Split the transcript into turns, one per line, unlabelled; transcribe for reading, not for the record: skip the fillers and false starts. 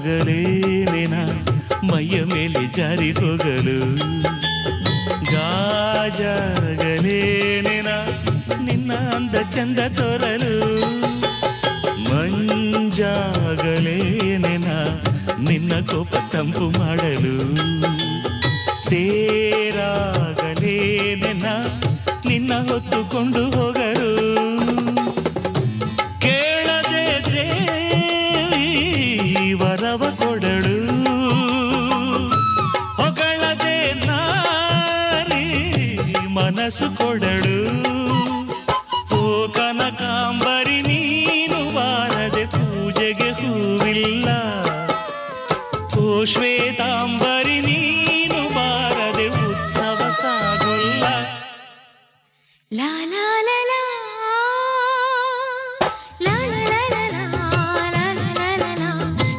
ರಾಗಲೇನೆನ ಮೈಯ ಮೇಲೆ ಜಾರಿ ಹೋಗಲು ಗಾಜಾಗಲೇನೆನ ನಿನ್ನ ಅಂದ ಚಂದ ತೋರಲು ಮಂಜಾಗಲೇನೆನ ನಿನ್ನ ಕೋಪ ತಂಪು ಮಾಡಲು ತೇರಾಗಲೇನೆನ ನಿನ್ನ ಹೊತ್ತುಕೊಂಡು ಹೋಗಲು ಕೇಳದೆ ದೇವಿ ವರವ ಕೊಡಳು ಹೊಗಳದೆ ನಾರಿ ಮನಸ್ಸು ಕೊಡಳು ಓ ಕನಕಾಂಬರಿ ನೀನು ಬಾರದೆ ಪೂಜೆಗೆ ಹೂವಿಲ್ಲ ಓ ಶ್ವೇತಾಂಬ